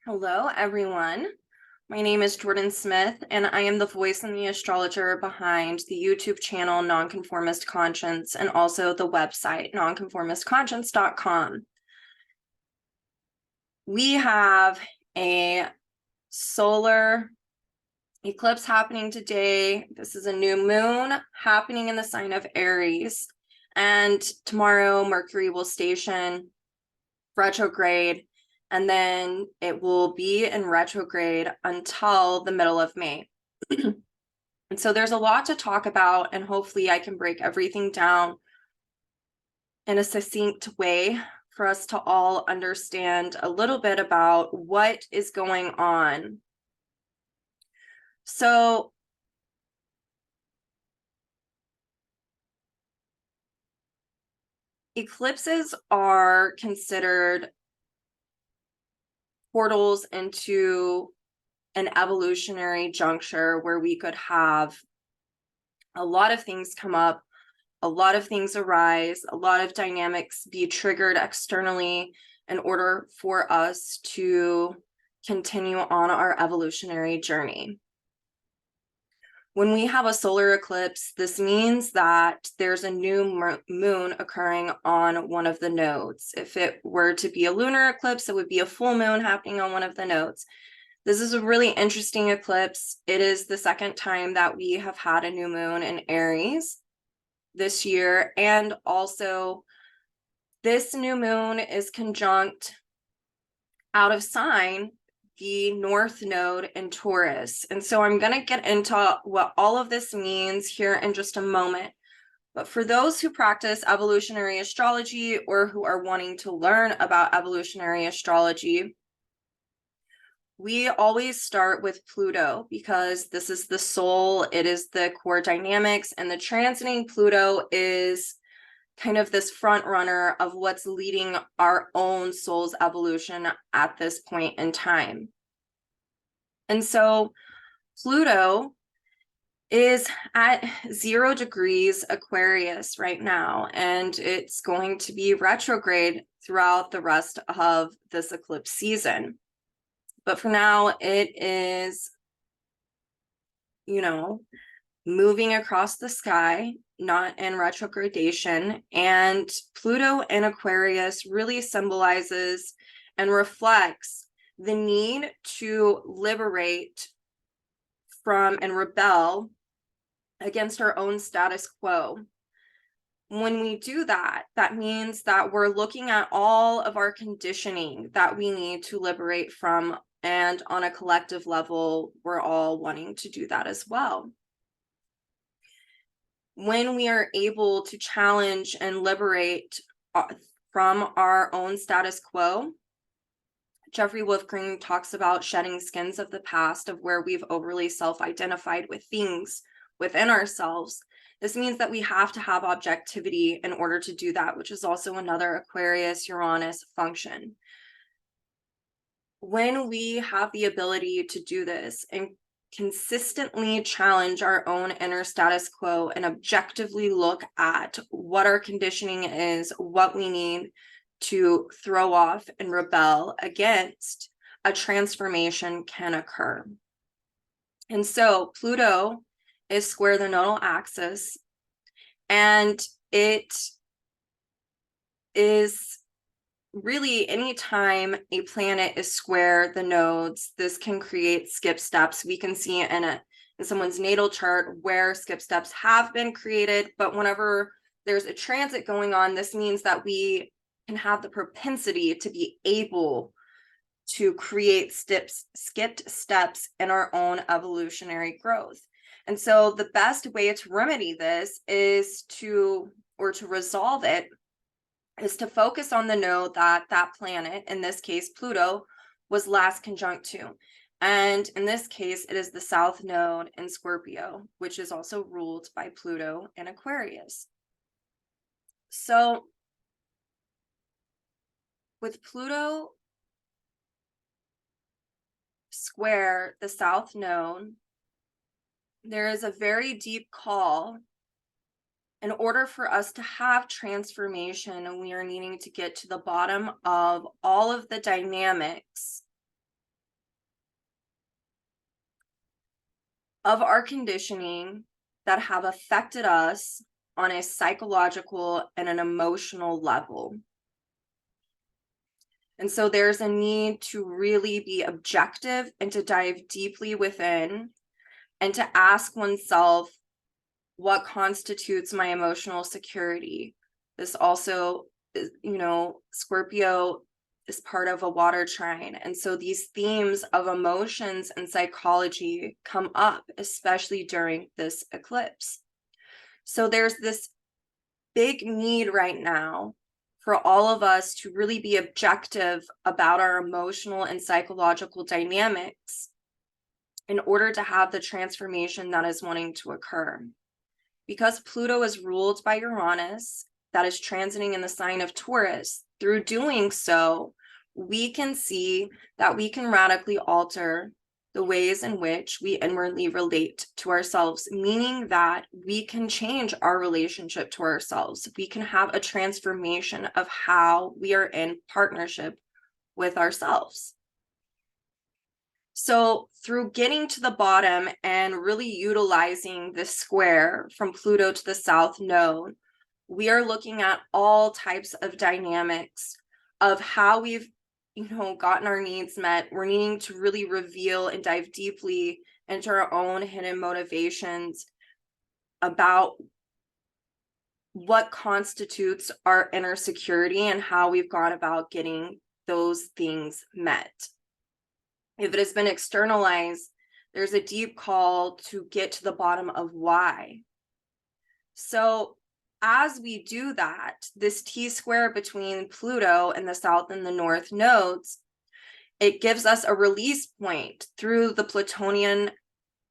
Hello, everyone. My name is Jordyn Smith, and I am the voice and the astrologer behind the YouTube channel Nonconformist Conscience and also the website nonconformistconscience.com. We have a solar eclipse happening today. This is a new moon happening in the sign of Aries. And tomorrow, Mercury will station retrograde, and then it will be in retrograde until the middle of May. And so there's a lot to talk about, and hopefully I can break everything down in a succinct way for us to all understand a little bit about what is going on. So eclipses are considered portals into an evolutionary juncture where we could have a lot of things come up, a lot of things arise, a lot of dynamics be triggered externally in order for us to continue on our evolutionary journey. When we have a solar eclipse, this means that there's a new moon occurring on one of the nodes. If it were to be a lunar eclipse, it would be a full moon happening on one of the nodes. This is a really interesting eclipse. It is the second time that we have had a new moon in Aries this year, and also this new moon is conjunct out of sign the north node in Taurus. And so I'm going to get into what all of this means here in just a moment. But for those who practice evolutionary astrology or who are wanting to learn about evolutionary astrology, we always start with Pluto because this is the soul, it is the core dynamics, and the transiting Pluto is kind of this front runner of what's leading our own soul's evolution at this point in time. And so Pluto is at 0 degrees Aquarius right now, and it's going to be retrograde throughout the rest of this eclipse season. But for now, it is, moving across the sky, not in retrogradation. And Pluto in Aquarius really symbolizes and reflects the need to liberate from and rebel against our own status quo. When we do that, that means that we're looking at all of our conditioning that we need to liberate from. And on a collective level, we're all wanting to do that as well. When we are able to challenge and liberate from our own status quo, Jeffrey Wolfgang talks about shedding skins of the past, of where we've overly self-identified with things within ourselves. This means that we have to have objectivity in order to do that, which is also another Aquarius Uranus function. When we have the ability to do this and consistently challenge our own inner status quo and objectively look at what our conditioning is, what we need to throw off and rebel against, a transformation can occur. And so Pluto is square the nodal axis, and it is really anytime a planet is square the nodes, this can create skip steps. We can see in someone's natal chart where skip steps have been created, but whenever there's a transit going on, this means that we can have the propensity to be able to create skipped steps in our own evolutionary growth. And so the best way to remedy this is to resolve it is to focus on the node that planet, in this case Pluto, was last conjunct to. And in this case, it is the south node in Scorpio, which is also ruled by Pluto in Aquarius. So with Pluto square the south node, there is a very deep call. In order for us to have transformation, we are needing to get to the bottom of all of the dynamics of our conditioning that have affected us on a psychological and an emotional level. And so there's a need to really be objective and to dive deeply within and to ask oneself, what constitutes my emotional security? This also is, Scorpio is part of a water trine. And so these themes of emotions and psychology come up, especially during this eclipse. So there's this big need right now for all of us to really be objective about our emotional and psychological dynamics in order to have the transformation that is wanting to occur. Because Pluto is ruled by Uranus, that is transiting in the sign of Taurus, through doing so, we can see that we can radically alter the ways in which we inwardly relate to ourselves, meaning that we can change our relationship to ourselves. We can have a transformation of how we are in partnership with ourselves. So through getting to the bottom and really utilizing this square from Pluto to the South Node, we are looking at all types of dynamics of how we've, gotten our needs met. We're needing to really reveal and dive deeply into our own hidden motivations about what constitutes our inner security and how we've gone about getting those things met. If it has been externalized, there's a deep call to get to the bottom of why. So as we do that, this T-square between Pluto and the South and the North nodes, it gives us a release point through the Plutonian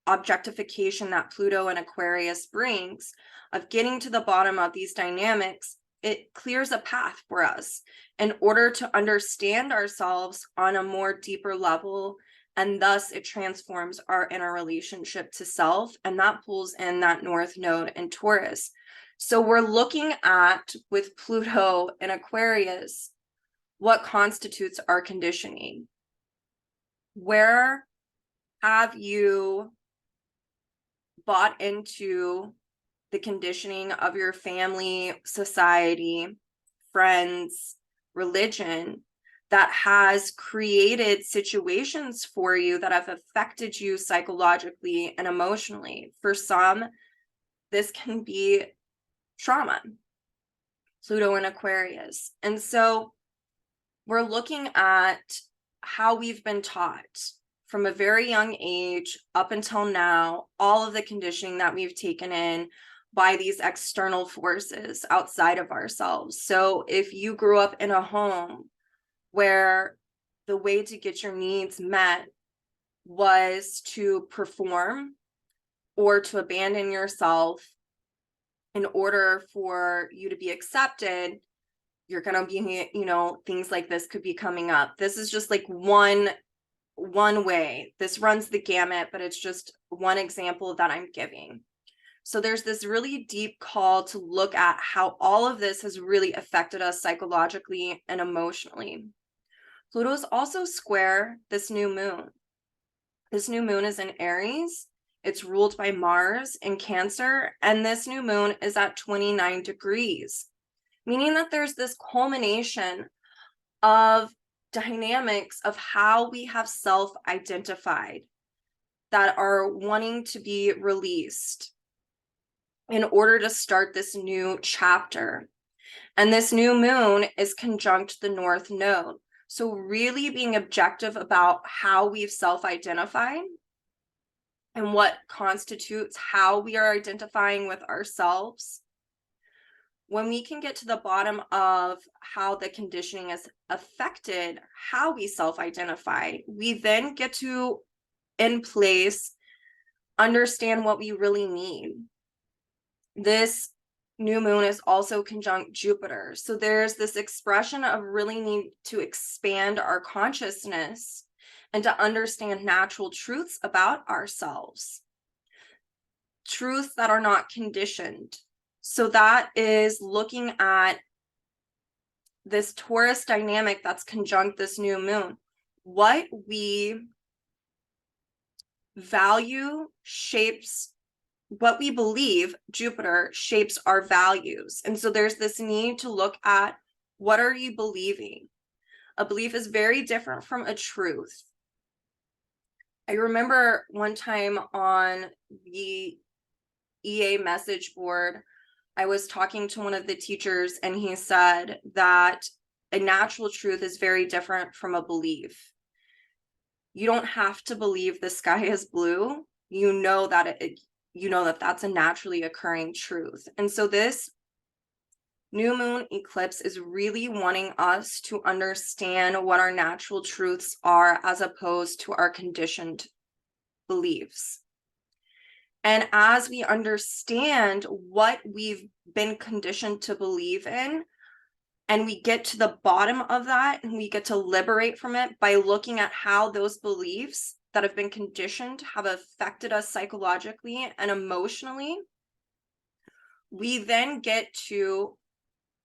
objectification that Pluto and Aquarius brings of getting to the bottom of these dynamics. It clears a path for us in order to understand ourselves on a more deeper level, and thus it transforms our inner relationship to self, and that pulls in that North Node and Taurus. So we're looking at, with Pluto and Aquarius, what constitutes our conditioning. Where have you bought into the conditioning of your family, society, friends, religion that has created situations for you that have affected you psychologically and emotionally? For some, this can be trauma, Pluto and Aquarius. And so we're looking at how we've been taught from a very young age up until now, all of the conditioning that we've taken in by these external forces outside of ourselves. So if you grew up in a home where the way to get your needs met was to perform or to abandon yourself in order for you to be accepted, you're going to be, things like this could be coming up. This is just like one way. This runs the gamut, but it's just one example that I'm giving. So there's this really deep call to look at how all of this has really affected us psychologically and emotionally. Pluto's also square this new moon. This new moon is in Aries. It's ruled by Mars in Cancer, and this new moon is at 29 degrees, meaning that there's this culmination of dynamics of how we have self-identified that are wanting to be released in order to start this new chapter. And this new moon is conjunct the North Node. So really being objective about how we've self-identified and what constitutes how we are identifying with ourselves. When we can get to the bottom of how the conditioning has affected how we self-identify, we then get to, in place, understand what we really need. This new moon is also conjunct Jupiter. So there's this expression of really need to expand our consciousness and to understand natural truths about ourselves, truths that are not conditioned. So that is looking at this Taurus dynamic that's conjunct this new moon, what we value shapes what we believe. Jupiter shapes our values. And so there's this need to look at, what are you believing? A belief is very different from a truth. I remember one time on the EA message board, I was talking to one of the teachers, and he said that a natural truth is very different from a belief. You don't have to believe the sky is blue. You know that that's a naturally occurring truth. And so this new moon eclipse is really wanting us to understand what our natural truths are, as opposed to our conditioned beliefs. And as we understand what we've been conditioned to believe in, and we get to the bottom of that, and we get to liberate from it by looking at how those beliefs that have been conditioned have affected us psychologically and emotionally, we then get to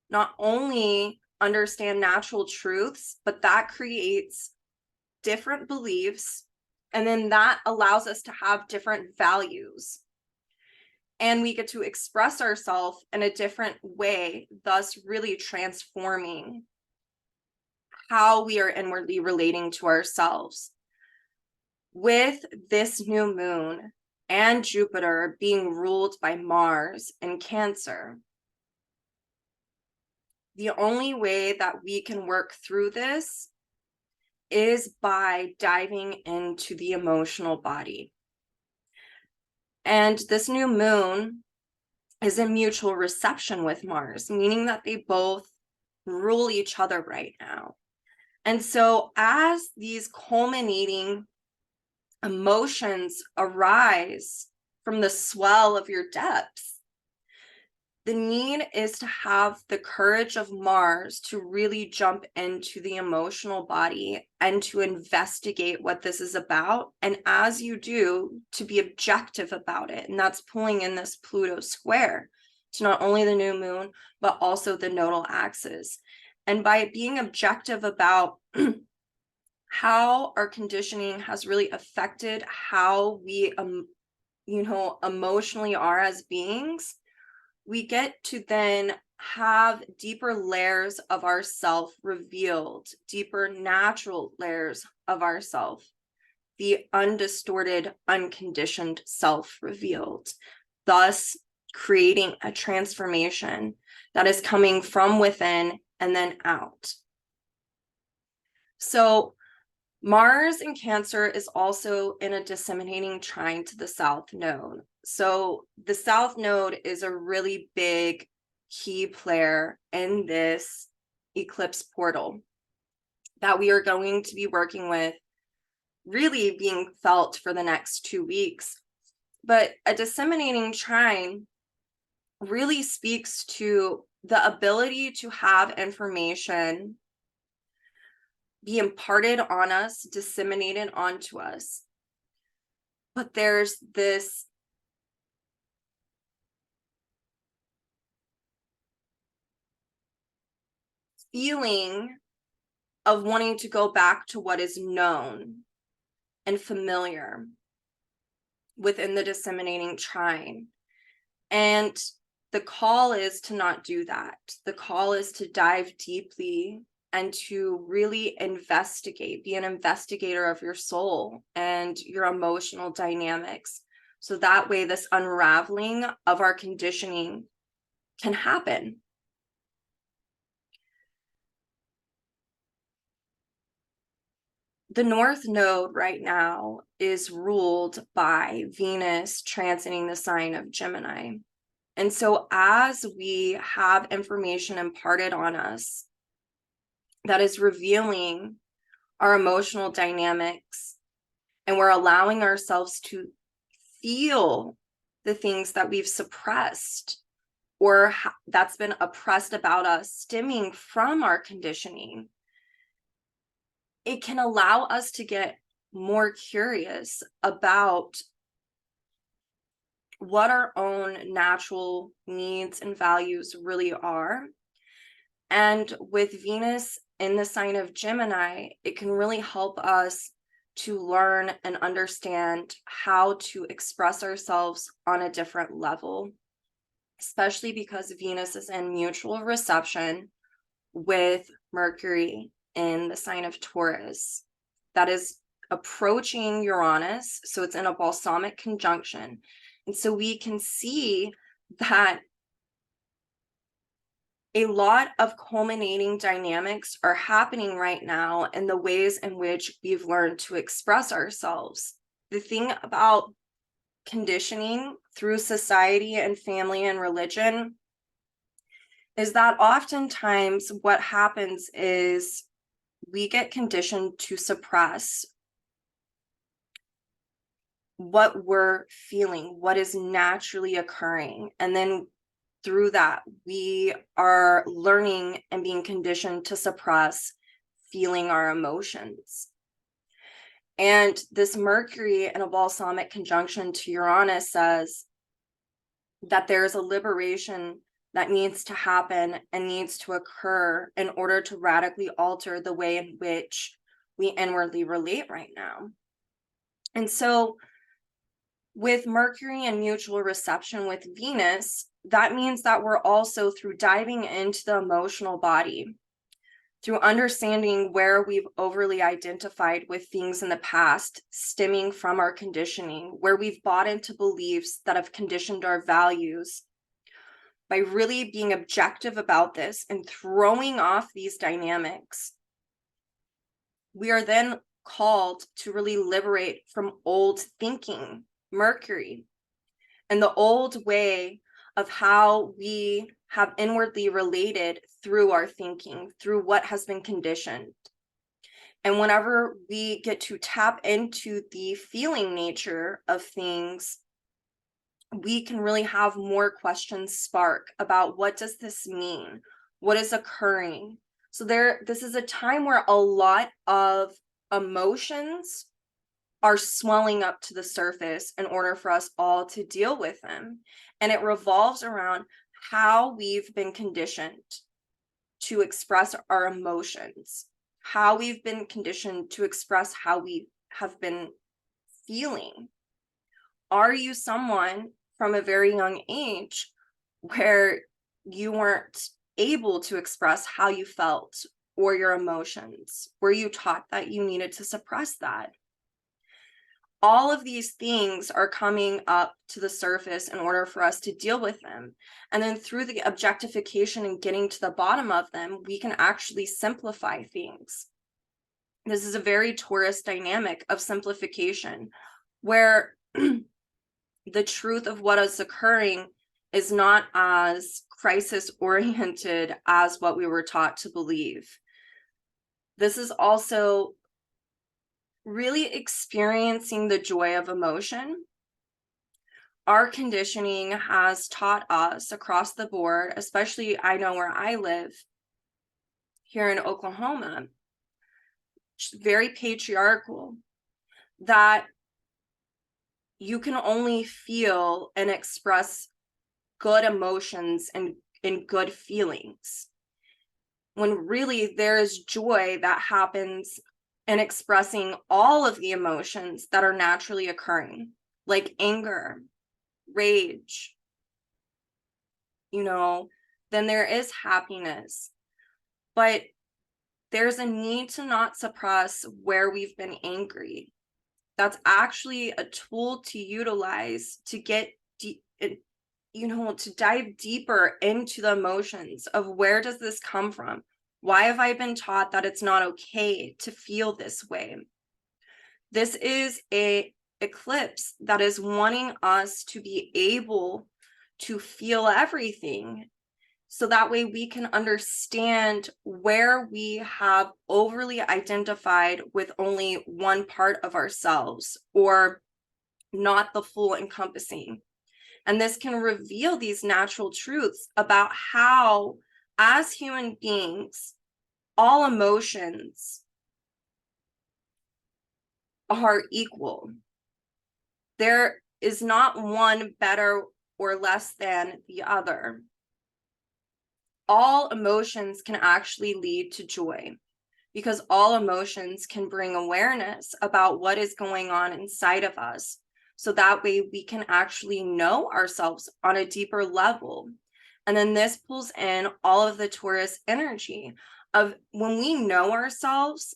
not only understand natural truths, but that creates different beliefs. And then that allows us to have different values. And we get to express ourselves in a different way, thus really transforming how we are inwardly relating to ourselves. With this new moon and Jupiter being ruled by Mars in Cancer, the only way that we can work through this is by diving into the emotional body. And this new moon is in mutual reception with Mars, meaning that they both rule each other right now. And so as these culminating emotions arise from the swell of your depths, the need is to have the courage of Mars to really jump into the emotional body and to investigate what this is about. And as you do, to be objective about it. And that's pulling in this Pluto square to not only the new moon, but also the nodal axis. And by being objective about how our conditioning has really affected how we, emotionally are as beings, we get to then have deeper layers of ourself revealed, deeper natural layers of ourself, the undistorted, unconditioned self revealed, thus creating a transformation that is coming from within and then out. So Mars in Cancer is also in a disseminating trine to the South Node. So the South Node is a really big key player in this eclipse portal that we are going to be working with, really being felt for the next 2 weeks. But a disseminating trine really speaks to the ability to have information be imparted on us, disseminated onto us. But there's this feeling of wanting to go back to what is known and familiar within the disseminating trine. And the call is to not do that. The call is to dive deeply and to really investigate, be an investigator of your soul and your emotional dynamics. So that way, this unraveling of our conditioning can happen. The North Node right now is ruled by Venus transiting the sign of Gemini. And so as we have information imparted on us that is revealing our emotional dynamics, and we're allowing ourselves to feel the things that we've suppressed or that's been oppressed about us stemming from our conditioning, it can allow us to get more curious about what our own natural needs and values really are. And with Venus in the sign of Gemini, it can really help us to learn and understand how to express ourselves on a different level, especially because Venus is in mutual reception with Mercury in the sign of Taurus. That is approaching Uranus, so it's in a balsamic conjunction. And so we can see that a lot of culminating dynamics are happening right now in the ways in which we've learned to express ourselves. The thing about conditioning through society and family and religion is that oftentimes what happens is we get conditioned to suppress what we're feeling, what is naturally occurring. And then through that, we are learning and being conditioned to suppress feeling our emotions. And this Mercury in a balsamic conjunction to Uranus says that there's a liberation that needs to happen and needs to occur in order to radically alter the way in which we inwardly relate right now. And so with Mercury and mutual reception with Venus, that means that we're also, through diving into the emotional body, through understanding where we've overly identified with things in the past stemming from our conditioning, where we've bought into beliefs that have conditioned our values, by really being objective about this and throwing off these dynamics, we are then called to really liberate from old thinking, Mercury, and the old way of how we have inwardly related through our thinking, through what has been conditioned. And whenever we get to tap into the feeling nature of things, we can really have more questions spark about, what does this mean? What is occurring? So this is a time where a lot of emotions are swelling up to the surface in order for us all to deal with them. And it revolves around how we've been conditioned to express our emotions, how we've been conditioned to express how we have been feeling. Are you someone from a very young age where you weren't able to express how you felt or your emotions? Were you taught that you needed to suppress that? All of these things are coming up to the surface in order for us to deal with them. And then through the objectification and getting to the bottom of them, we can actually simplify things. This is a very Taurus dynamic of simplification, where the truth of what is occurring is not as crisis oriented as what we were taught to believe. This is also really experiencing the joy of emotion. Our conditioning has taught us across the board, especially I know where I live here in Oklahoma, very patriarchal, that you can only feel and express good emotions and good feelings, when really there is joy that happens in expressing all of the emotions that are naturally occurring, like anger, rage, then there is happiness. But there's a need to not suppress where we've been angry. That's actually a tool to utilize to get to dive deeper into the emotions of, where does this come from? Why have I been taught that it's not okay to feel this way? This is a eclipse that is wanting us to be able to feel everything, so that way we can understand where we have overly identified with only one part of ourselves, or not the full encompassing. And this can reveal these natural truths about how, as human beings, all emotions are equal. There is not one better or less than the other. All emotions can actually lead to joy. because all emotions can bring awareness about what is going on inside of us. So that way we can actually know ourselves on a deeper level. And then this pulls in all of the Taurus energy of when we know ourselves,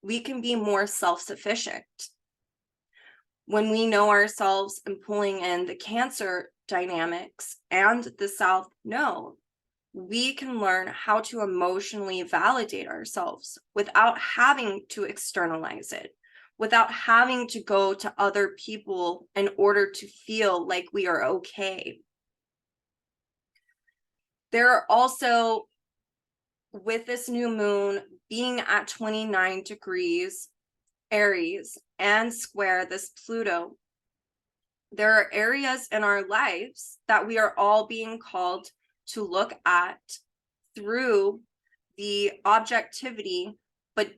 we can be more self-sufficient. When we know ourselves and pulling in the Cancer dynamics and the South Node, we can learn how to emotionally validate ourselves without having to externalize it, without having to go to other people in order to feel like we are okay. There are also, with this new moon being at 29 degrees Aries and square this Pluto, there are areas in our lives that we are all being called to look at through the objectivity, but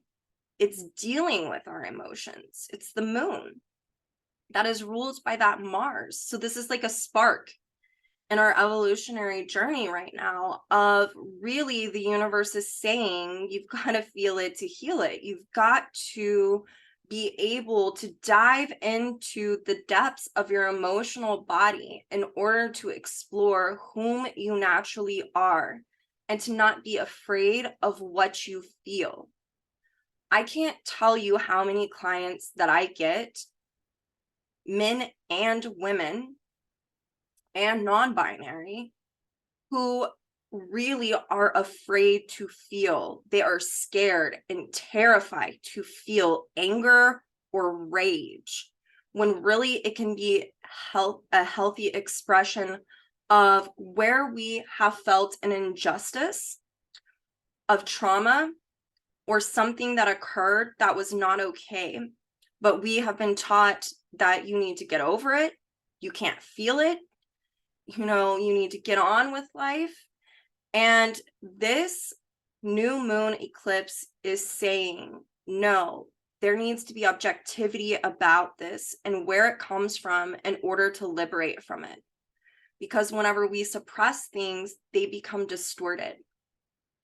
it's dealing with our emotions. It's the moon that is ruled by that Mars. So this is like a spark in our evolutionary journey right now of really the universe is saying you've got to feel it to heal it. You've got to be able to dive into the depths of your emotional body in order to explore whom you naturally are and to not be afraid of what you feel. I can't tell you how many clients that I get, men and women and non-binary, who really are afraid to feel. They are scared and terrified to feel anger or rage, when really it can be a healthy expression of where we have felt an injustice, of trauma, or something that occurred that was not okay. But we have been taught that you need to get over it. You can't feel it. You need to get on with life. And this new moon eclipse is saying, no, there needs to be objectivity about this and where it comes from in order to liberate from it. Because whenever we suppress things, they become distorted.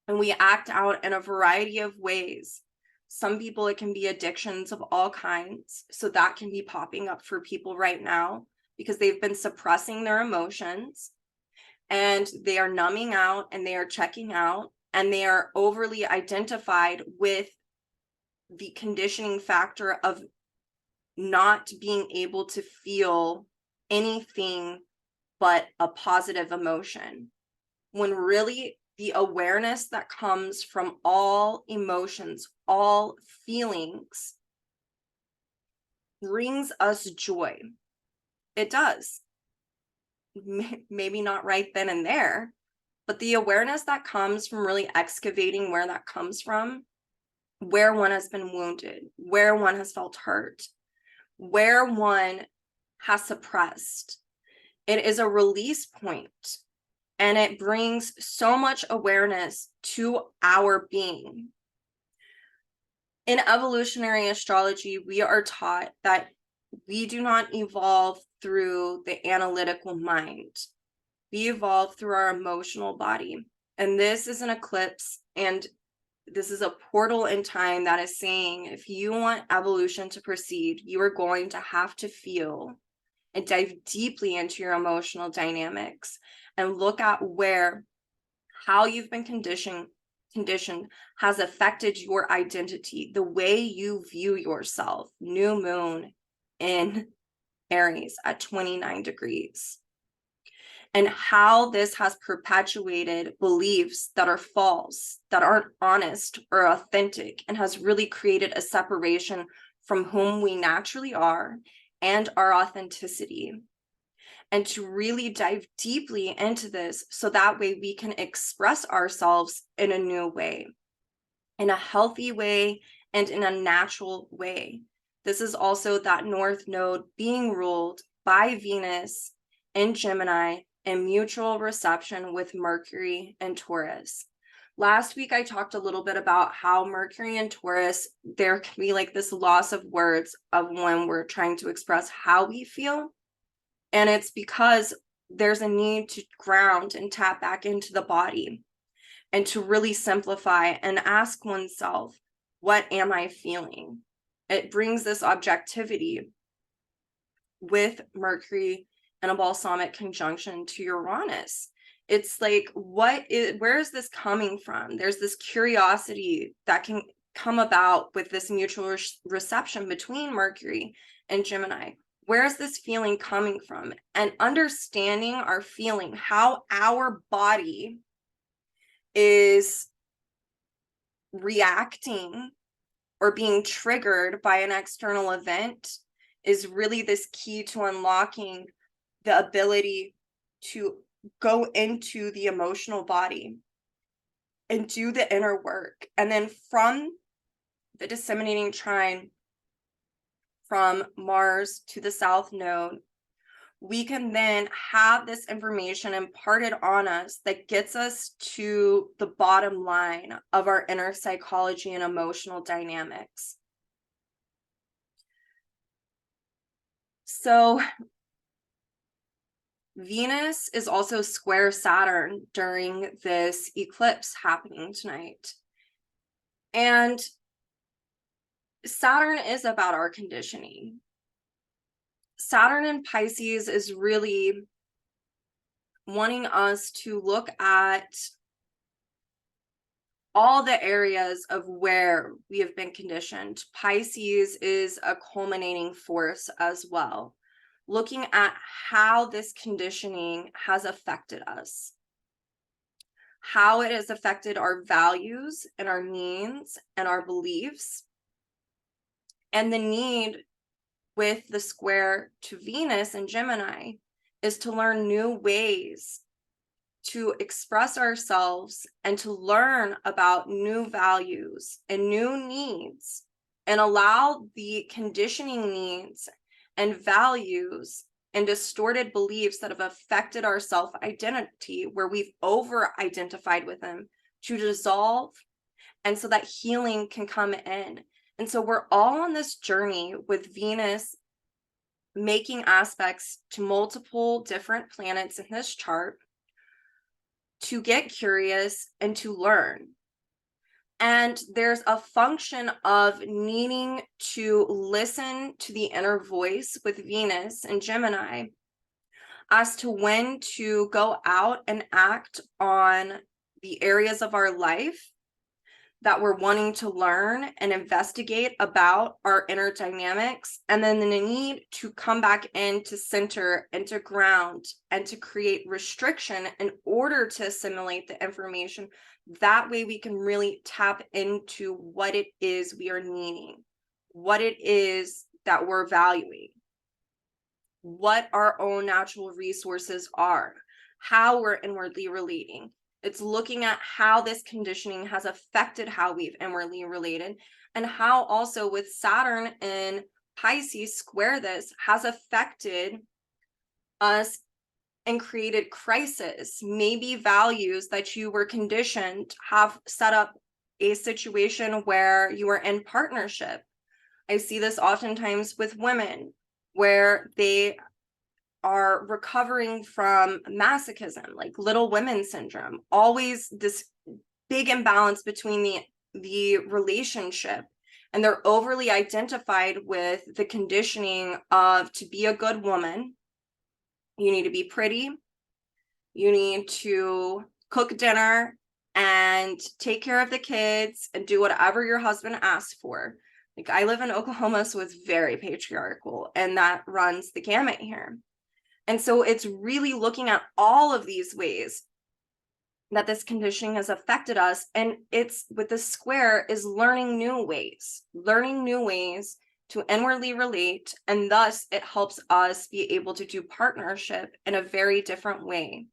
And we act out in a variety of ways. Some people, it can be addictions of all kinds. So that can be popping up for people right now because they've been suppressing their emotions and they are numbing out and they are checking out and they are overly identified with the conditioning factor of not being able to feel anything but a positive emotion, when really the awareness that comes from all emotions, all feelings, brings us joy. It does. Maybe not right then and there, but the awareness that comes from really excavating where that comes from, where one has been wounded, where one has felt hurt, where one has suppressed, it is a release point. And it brings so much awareness to our being. In evolutionary astrology, we are taught that we do not evolve through the analytical mind. We evolve through our emotional body. And this is an eclipse, and this is a portal in time that is saying, if you want evolution to proceed, you are going to have to feel and dive deeply into your emotional dynamics and look at how you've been conditioned has affected your identity, the way you view yourself. New moon in Aries at 29 degrees. And how this has perpetuated beliefs that are false, that aren't honest or authentic, and has really created a separation from whom we naturally are and our authenticity. And to really dive deeply into this so that way we can express ourselves in a new way, in a healthy way, and in a natural way. This is also that North Node being ruled by Venus in Gemini in mutual reception with Mercury and Taurus. Last week, I talked a little bit about how Mercury and Taurus, there can be like this loss of words of when we're trying to express how we feel. And it's because there's a need to ground and tap back into the body and to really simplify and ask oneself, what am I feeling? It brings this objectivity with Mercury and a balsamic conjunction to Uranus. It's like, where is this coming from? There's this curiosity that can come about with this mutual reception between Mercury and Gemini. Where is this feeling coming from? And understanding our feeling, how our body is reacting or being triggered by an external event is really this key to unlocking the ability to go into the emotional body and do the inner work. And then from the disseminating trine from Mars to the South Node, we can then have this information imparted on us that gets us to the bottom line of our inner psychology and emotional dynamics. So Venus is also square Saturn during this eclipse happening tonight. And Saturn is about our conditioning. Saturn in Pisces is really wanting us to look at all the areas of where we have been conditioned. Pisces is a culminating force as well, looking at how this conditioning has affected us, how it has affected our values and our needs and our beliefs, and the need with the square to Venus and Gemini is to learn new ways to express ourselves and to learn about new values and new needs, and allow the conditioning needs and values and distorted beliefs that have affected our self-identity, where we've over-identified with them, to dissolve, and so that healing can come in. And so we're all on this journey with Venus making aspects to multiple different planets in this chart to get curious and to learn. And there's a function of needing to listen to the inner voice with Venus and Gemini as to when to go out and act on the areas of our life that we're wanting to learn and investigate about our inner dynamics, and then the need to come back in to center and to ground and to create restriction in order to assimilate the information. That way we can really tap into what it is we are needing, what it is that we're valuing, what our own natural resources are, how we're inwardly relating. It's looking at how this conditioning has affected how we've inwardly related, and how also with Saturn in Pisces square this has affected us and created crisis. Maybe values that you were conditioned have set up a situation where you are in partnership. I see this oftentimes with women where they are recovering from masochism, like Little Women syndrome, always this big imbalance between the relationship, and they're overly identified with the conditioning of, to be a good woman, you need to be pretty, you need to cook dinner and take care of the kids and do whatever your husband asks for. Like, I live in Oklahoma, so it's very patriarchal, and that runs the gamut here. And so it's really looking at all of these ways that this conditioning has affected us. And it's with the square is learning new ways to inwardly relate. And thus it helps us be able to do partnership in a very different way.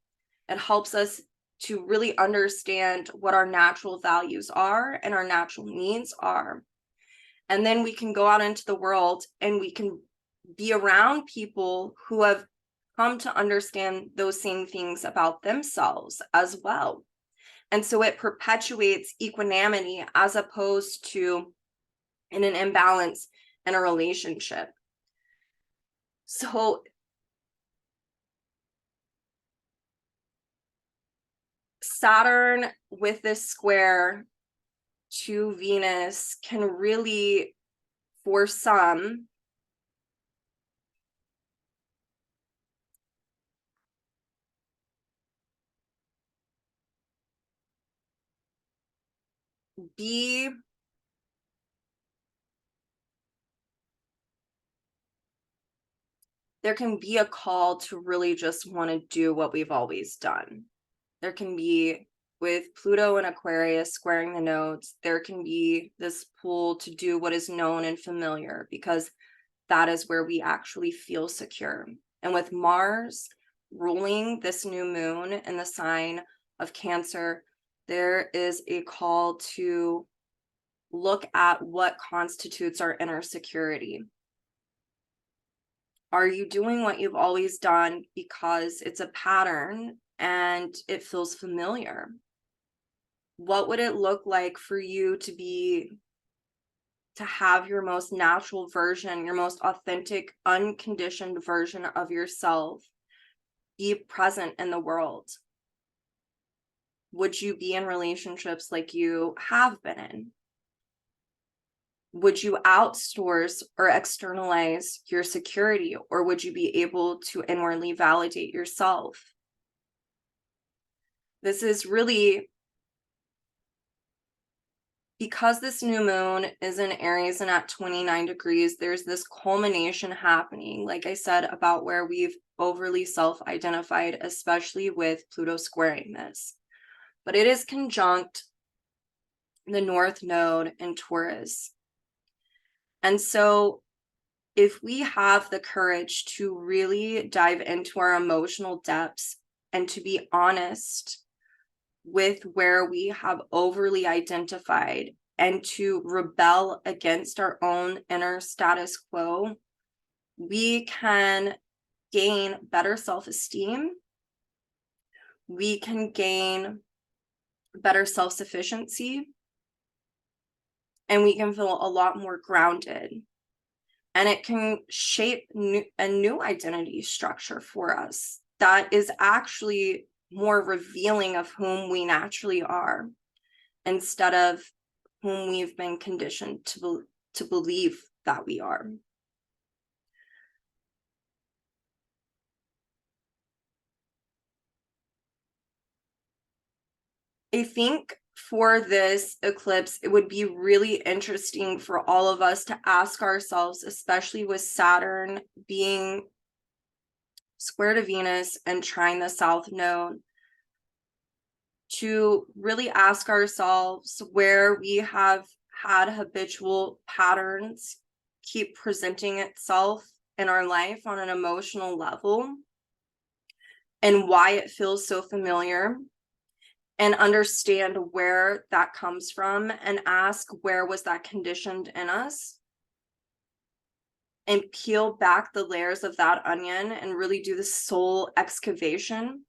It helps us to really understand what our natural values are and our natural needs are. And then we can go out into the world and we can be around people who have come to understand those same things about themselves as well. And so it perpetuates equanimity as opposed to in an imbalance in a relationship. So Saturn with this square to Venus can really, for some, be there can be a call to really just want to do what we've always done. There can be, with Pluto and Aquarius squaring the nodes, there can be this pull to do what is known and familiar, because that is where we actually feel secure. And with Mars ruling this new moon in the sign of Cancer, there is a call to look at what constitutes our inner security. Are you doing what you've always done because it's a pattern and it feels familiar? What would it look like for you to have your most natural version, your most authentic, unconditioned version of yourself be present in the world? Would you be in relationships like you have been in? Would you outsource or externalize your security, or would you be able to inwardly validate yourself? This is really, because this new moon is in Aries and at 29 degrees, there's this culmination happening, like I said, about where we've overly self-identified, especially with Pluto squaring this. But it is conjunct the North Node in Taurus. And so if we have the courage to really dive into our emotional depths and to be honest with where we have overly identified and to rebel against our own inner status quo, we can gain better self-esteem. We can gain better self-sufficiency, and we can feel a lot more grounded. And it can shape a new identity structure for us that is actually more revealing of whom we naturally are, instead of whom we've been conditioned to believe that we are. I think for this eclipse, it would be really interesting for all of us to ask ourselves, especially with Saturn being square to Venus and trine the South Node, to really ask ourselves where we have had habitual patterns keep presenting itself in our life on an emotional level, and why it feels so familiar, and understand where that comes from, and ask where was that conditioned in us, and peel back the layers of that onion and really do the soul excavation,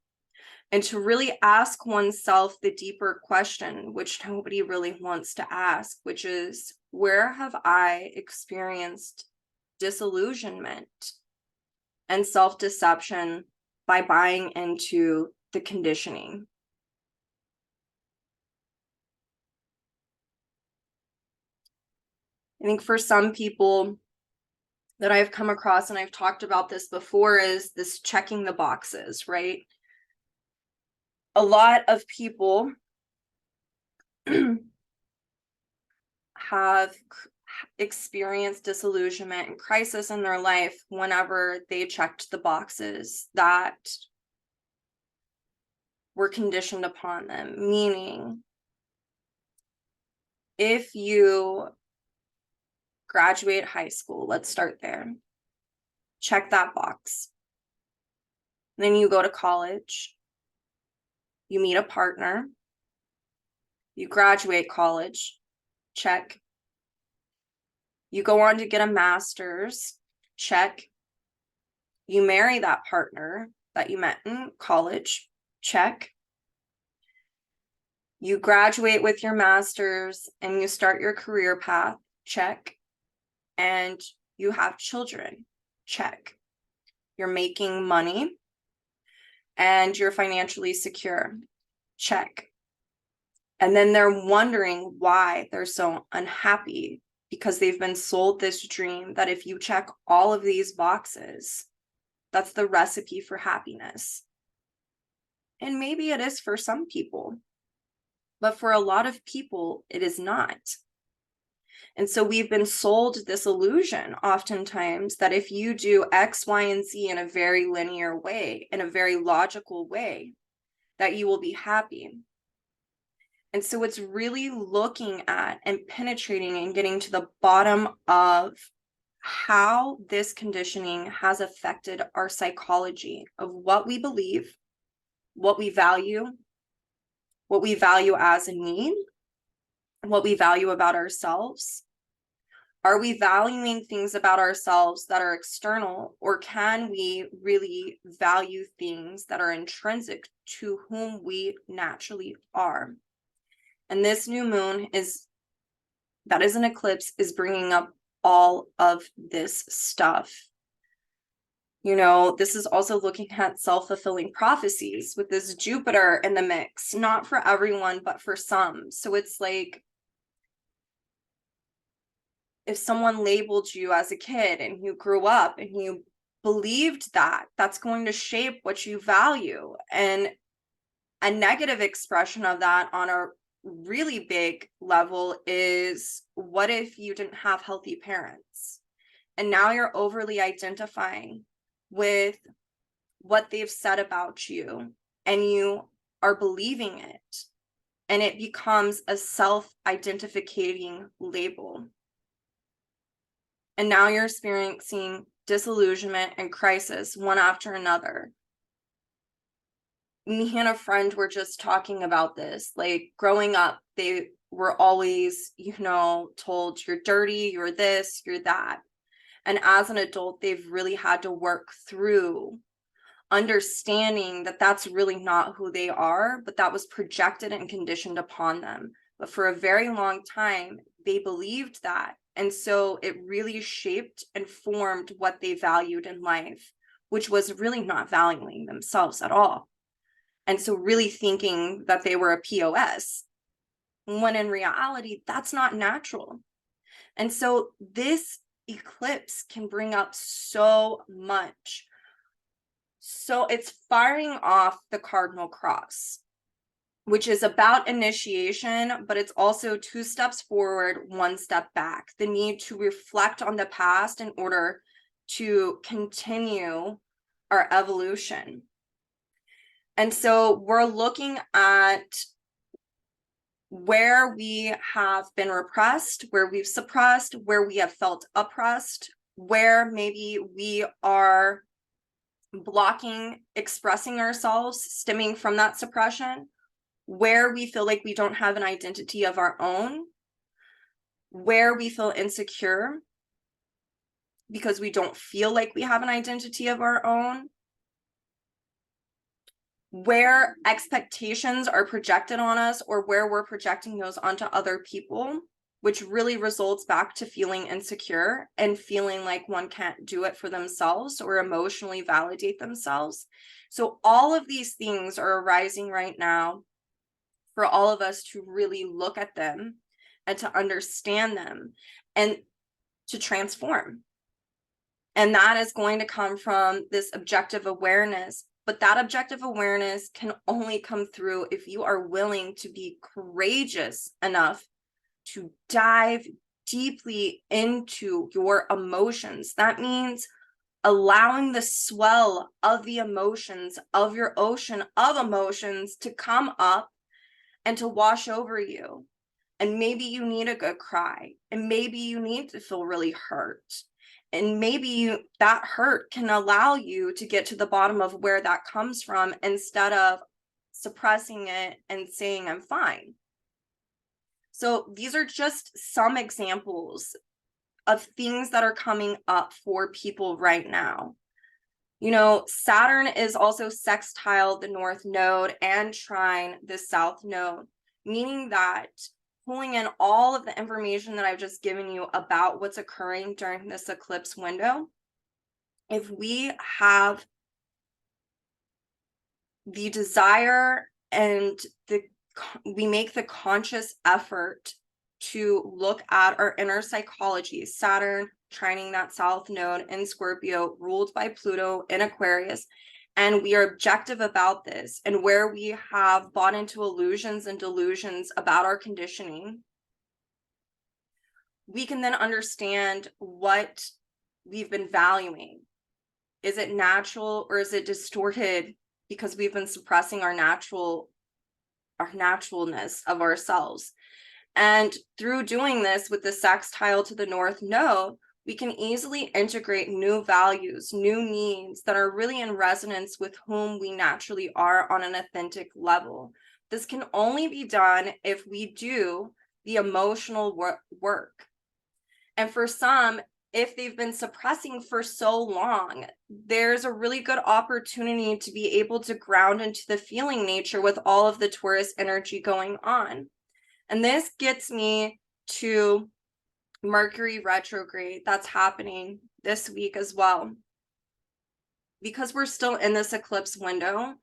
and to really ask oneself the deeper question, which nobody really wants to ask, which is, where have I experienced disillusionment and self-deception by buying into the conditioning? I think for some people that I've come across, and I've talked about this before, is this checking the boxes, right? A lot of people have experienced disillusionment and crisis in their life whenever they checked the boxes that were conditioned upon them. Meaning, if you graduate high school, let's start there, check that box. Then you go to college, you meet a partner, you graduate college, check. You go on to get a master's, check. You marry that partner that you met in college, check. You graduate with your master's and you start your career path, check. And you have children, check. You're making money and you're financially secure, check. And then they're wondering why they're so unhappy, because they've been sold this dream that if you check all of these boxes, that's the recipe for happiness. And maybe it is for some people, but for a lot of people, it is not. And so we've been sold this illusion oftentimes that if you do X, Y, and Z in a very linear way, in a very logical way, that you will be happy. And so it's really looking at and penetrating and getting to the bottom of how this conditioning has affected our psychology of what we believe, what we value as a need, what we value about ourselves. Are we valuing things about ourselves that are external, or can we really value things that are intrinsic to whom we naturally are? And this new moon that is an eclipse, is bringing up all of this stuff. You know, this is also looking at self-fulfilling prophecies with this Jupiter in the mix, not for everyone, but for some. So it's like, if someone labeled you as a kid and you grew up and you believed that, that's going to shape what you value. And a negative expression of that on a really big level is, what if you didn't have healthy parents? And now you're overly identifying with what they've said about you, and you are believing it, and it becomes a self-identifying label. And now you're experiencing disillusionment and crisis one after another. Me and a friend were just talking about this. Like, growing up, they were always, told you're dirty, you're this, you're that. And as an adult, they've really had to work through understanding that that's really not who they are, but that was projected and conditioned upon them. But for a very long time, they believed that. And so it really shaped and formed what they valued in life, which was really not valuing themselves at all. And so really thinking that they were a POS, when in reality, that's not natural. And so this eclipse can bring up so much. So it's firing off the cardinal cross, which is about initiation, but it's also 2 steps forward, 1 step back. The need to reflect on the past in order to continue our evolution. And so we're looking at where we have been repressed, where we've suppressed, where we have felt oppressed, where maybe we are blocking expressing ourselves stemming from that suppression, where we feel like we don't have an identity of our own, where we feel insecure because we don't feel like we have an identity of our own, where expectations are projected on us, or where we're projecting those onto other people, which really results back to feeling insecure and feeling like one can't do it for themselves or emotionally validate themselves. So all of these things are arising right now for all of us to really look at them and to understand them and to transform. And that is going to come from this objective awareness. But that objective awareness can only come through if you are willing to be courageous enough to dive deeply into your emotions. That means allowing the swell of the emotions, of your ocean of emotions, to come up and to wash over you. And maybe you need a good cry, and maybe you need to feel really hurt. And maybe that hurt can allow you to get to the bottom of where that comes from, instead of suppressing it and saying, I'm fine. So these are just some examples of things that are coming up for people right now. Saturn is also sextile the North Node and trine the South Node, meaning that pulling in all of the information that I've just given you about what's occurring during this eclipse window, if we have the desire and the we make the conscious effort to look at our inner psychology, Saturn trining that south node in Scorpio, ruled by Pluto in Aquarius, and we are objective about this, and where we have bought into illusions and delusions about our conditioning, we can then understand what we've been valuing. Is it natural or is it distorted because we've been suppressing our naturalness of ourselves? And through doing this with the sextile to the north node, we can easily integrate new values, new needs that are really in resonance with whom we naturally are on an authentic level. This can only be done if we do the emotional work. And for some, if they've been suppressing for so long, there's a really good opportunity to be able to ground into the feeling nature with all of the Taurus energy going on. And this gets me to Mercury retrograde that's happening this week as well. Because we're still in this eclipse window,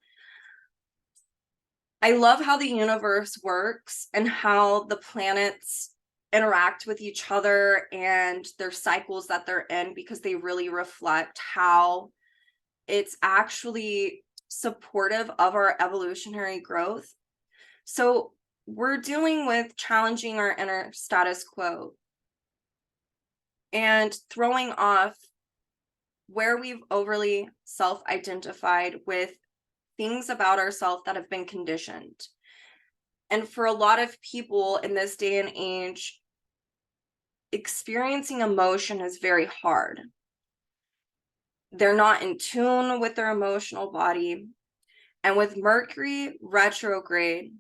I love how the universe works and how the planets interact with each other and their cycles that they're in, because they really reflect how it's actually supportive of our evolutionary growth. So we're dealing with challenging our inner status quo and throwing off where we've overly self-identified with things about ourselves that have been conditioned. And for a lot of people in this day and age, experiencing emotion is very hard. They're not in tune with their emotional body. And with Mercury retrograde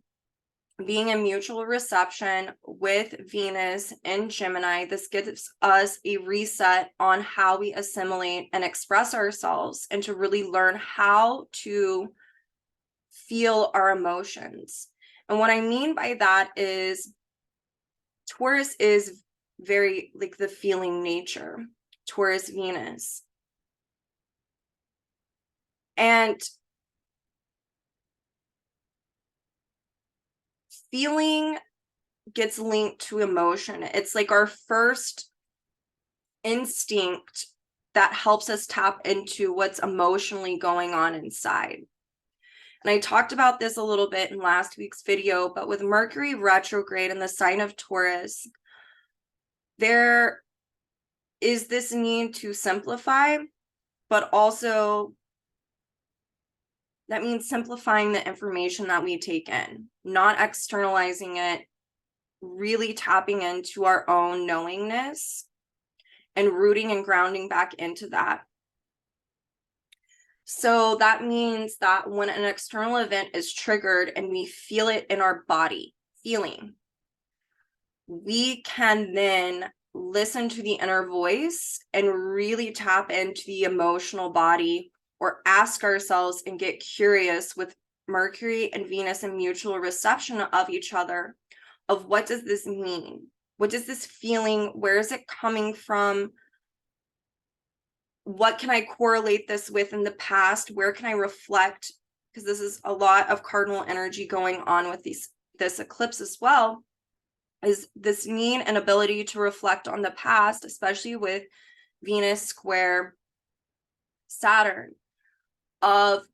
being in mutual reception with Venus in Gemini, this gives us a reset on how we assimilate and express ourselves, and to really learn how to feel our emotions. And what I mean by that is Taurus is very like the feeling nature, Taurus Venus. And feeling gets linked to emotion. It's like our first instinct that helps us tap into what's emotionally going on inside. And I talked about this a little bit in last week's video, but with Mercury retrograde in the sign of Taurus, there is this need to simplify, but also that means simplifying the information that we take in, not externalizing it, really tapping into our own knowingness and rooting and grounding back into that. So that means that when an external event is triggered and we feel it in our body, feeling, we can then listen to the inner voice and really tap into the emotional body, or ask ourselves and get curious with Mercury and Venus in mutual reception of each other, of what does this mean? What does this feeling, where is it coming from? What can I correlate this with in the past? Where can I reflect? Because this is a lot of cardinal energy going on with this eclipse as well, is this need and ability to reflect on the past, especially with Venus square Saturn, of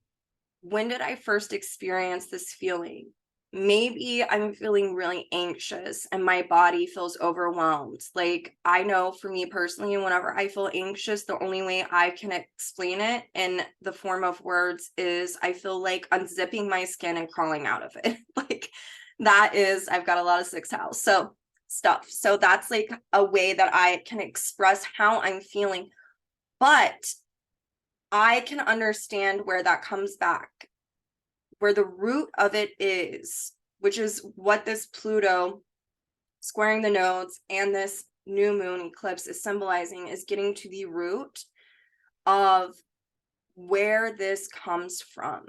when did I first experience this feeling? Maybe I'm feeling really anxious and my body feels overwhelmed. Like, I know for me personally, whenever I feel anxious, the only way I can explain it in the form of words is I feel like unzipping my skin and crawling out of it. Like, that is, I've got a lot of sixth house stuff. So that's like a way that I can express how I'm feeling. But I can understand where that comes back, where the root of it is, which is what this Pluto squaring the nodes and this new moon eclipse is symbolizing, is getting to the root of where this comes from.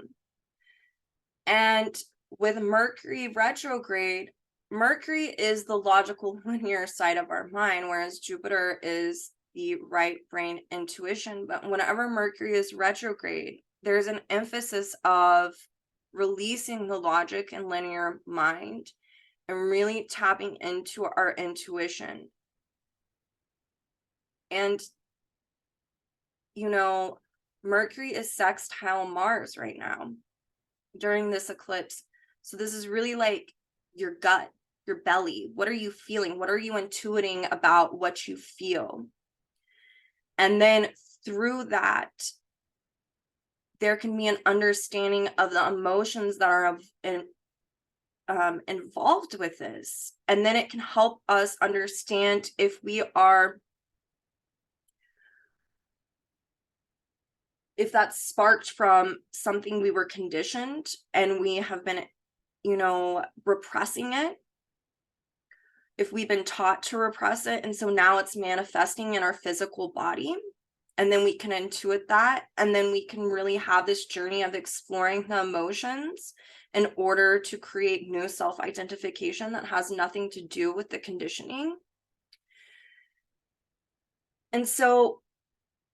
And with Mercury retrograde, Mercury is the logical linear side of our mind, whereas Jupiter is the right brain intuition. But whenever Mercury is retrograde, there's an emphasis of releasing the logic and linear mind and really tapping into our intuition. And, you know, Mercury is sextile Mars right now during this eclipse. So this is really like your gut, your belly. What are you feeling? What are you intuiting about what you feel? And then through that, there can be an understanding of the emotions that are involved with this. And then it can help us understand if that's sparked from something we were conditioned and we have been, repressing it. If we've been taught to repress it, and so now it's manifesting in our physical body, and then we can intuit that, and then we can really have this journey of exploring the emotions in order to create new self-identification that has nothing to do with the conditioning. And so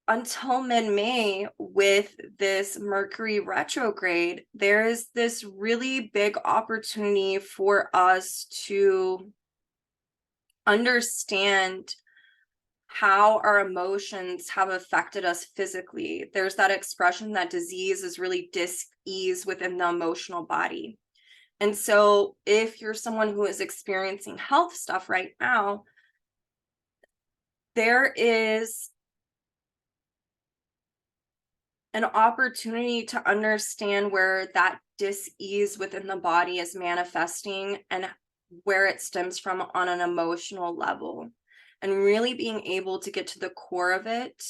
until mid-May, with this Mercury retrograde, there is this really big opportunity for us to understand how our emotions have affected us physically. There's that expression that disease is really dis-ease within the emotional body. And so if you're someone who is experiencing health stuff right now, there is an opportunity to understand where that dis-ease within the body is manifesting and where it stems from on an emotional level, and really being able to get to the core of it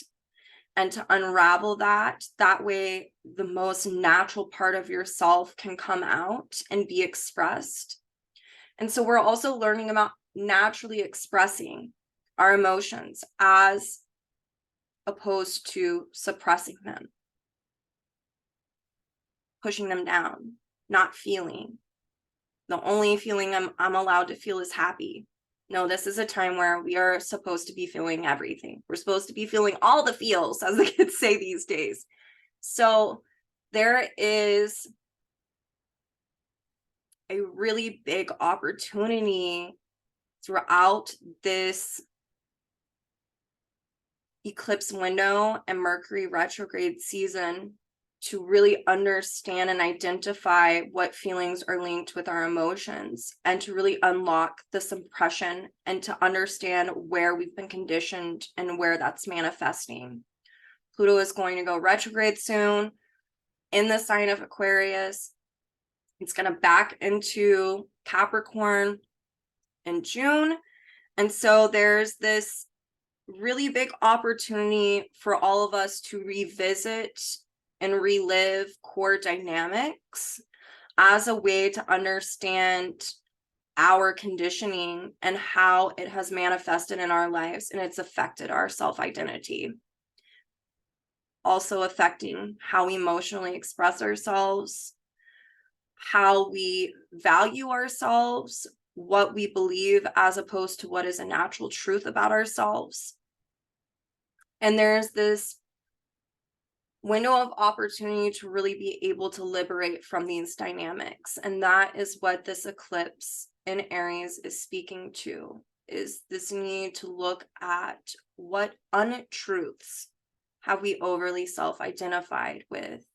and to unravel that. That way, the most natural part of yourself can come out and be expressed. And so we're also learning about naturally expressing our emotions as opposed to suppressing them, pushing them down, not feeling. The only feeling I'm allowed to feel is happy. No, this is a time where we are supposed to be feeling everything. We're supposed to be feeling all the feels, as the kids say these days. So there is a really big opportunity throughout this eclipse window and Mercury retrograde season to really understand and identify what feelings are linked with our emotions, and to really unlock the suppression and to understand where we've been conditioned and where that's manifesting. Pluto is going to go retrograde soon in the sign of Aquarius. It's going to back into Capricorn in June. And so there's this really big opportunity for all of us to revisit and relive core dynamics as a way to understand our conditioning and how it has manifested in our lives and it's affected our self-identity. Also affecting how we emotionally express ourselves, how we value ourselves, what we believe as opposed to what is a natural truth about ourselves. And there's this window of opportunity to really be able to liberate from these dynamics. And that is what this eclipse in Aries is speaking to, is this need to look at what untruths have we overly self-identified with,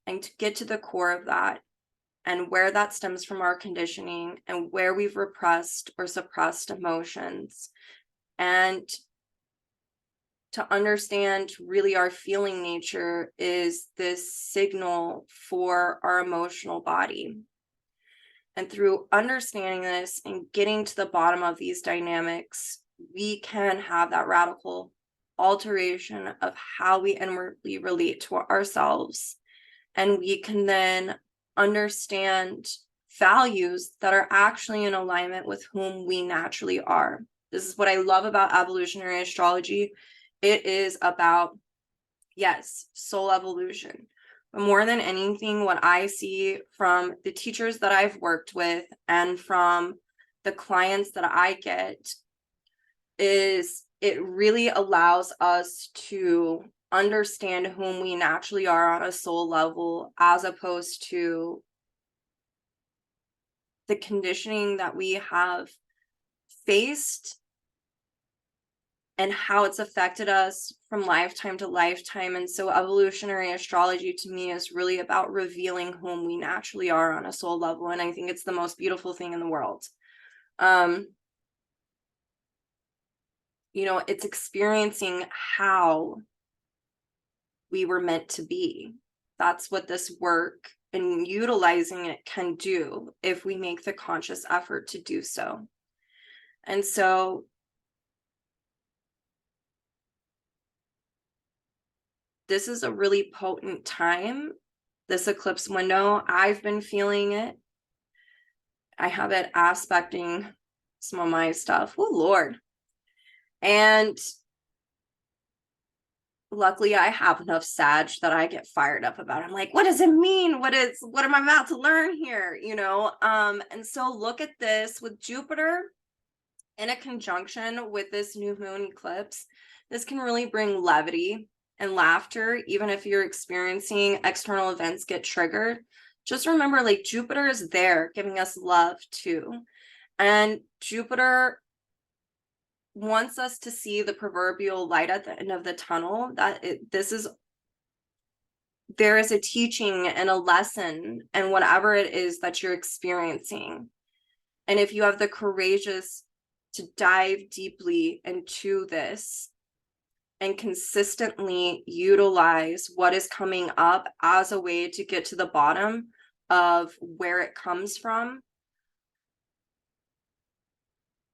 and to get to the core of that and where that stems from our conditioning and where we've repressed or suppressed emotions, and to understand really our feeling nature is this signal for our emotional body. And through understanding this and getting to the bottom of these dynamics, we can have that radical alteration of how we inwardly relate to ourselves. And we can then understand values that are actually in alignment with whom we naturally are. This is what I love about evolutionary astrology. It is about, yes, soul evolution. But more than anything, what I see from the teachers that I've worked with and from the clients that I get is it really allows us to understand whom we naturally are on a soul level, as opposed to the conditioning that we have faced and how it's affected us from lifetime to lifetime. And so evolutionary astrology to me is really about revealing whom we naturally are on a soul level. And I think it's the most beautiful thing in the world. You know, it's experiencing how we were meant to be. That's what this work and utilizing it can do if we make the conscious effort to do so. And so this is a really potent time, this eclipse window. I've been feeling it. I have it aspecting some of my stuff. Oh, Lord. And luckily I have enough Sag that I get fired up about it. I'm like, what does it mean? What am I about to learn here? You know? And so look at this with Jupiter in a conjunction with this new moon eclipse. This can really bring levity and laughter, even if you're experiencing external events get triggered. Just remember, like, Jupiter is there giving us love too. And Jupiter wants us to see the proverbial light at the end of the tunnel, that there is a teaching and a lesson and whatever it is that you're experiencing. And if you have the courageous to dive deeply into this and consistently utilize what is coming up as a way to get to the bottom of where it comes from,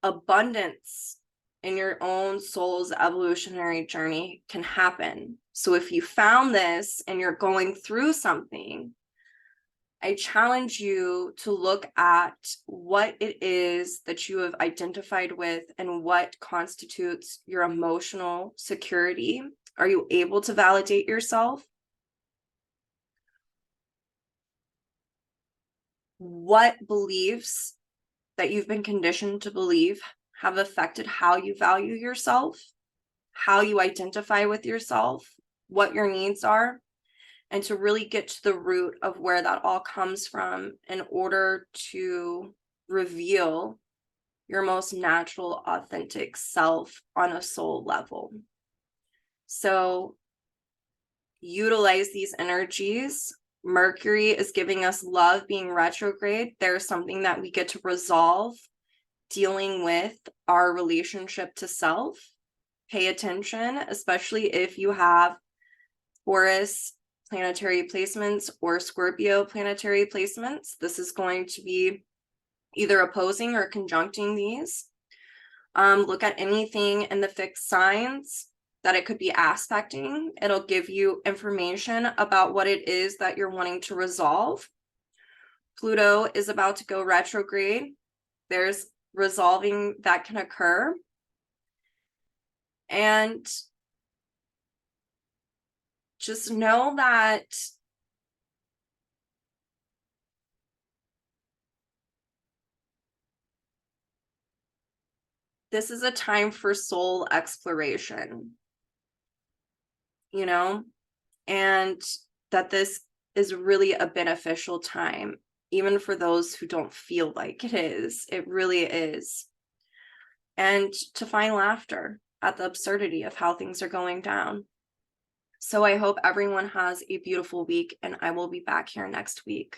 abundance in your own soul's evolutionary journey can happen. So if you found this and you're going through something, I challenge you to look at what it is that you have identified with and what constitutes your emotional security. Are you able to validate yourself? What beliefs that you've been conditioned to believe have affected how you value yourself, how you identify with yourself, what your needs are, and to really get to the root of where that all comes from in order to reveal your most natural, authentic self on a soul level. So utilize these energies. Mercury is giving us love being retrograde. There's something that we get to resolve dealing with our relationship to self. Pay attention, especially if you have Taurus planetary placements or Scorpio planetary placements. This is going to be either opposing or conjuncting these. Look at anything in the fixed signs that it could be aspecting. It'll give you information about what it is that you're wanting to resolve. Pluto is about to go retrograde. There's resolving that can occur. And just know that this is a time for soul exploration, you know, and that this is really a beneficial time, even for those who don't feel like it is. It really is. And to find laughter at the absurdity of how things are going down. So I hope everyone has a beautiful week, and I will be back here next week.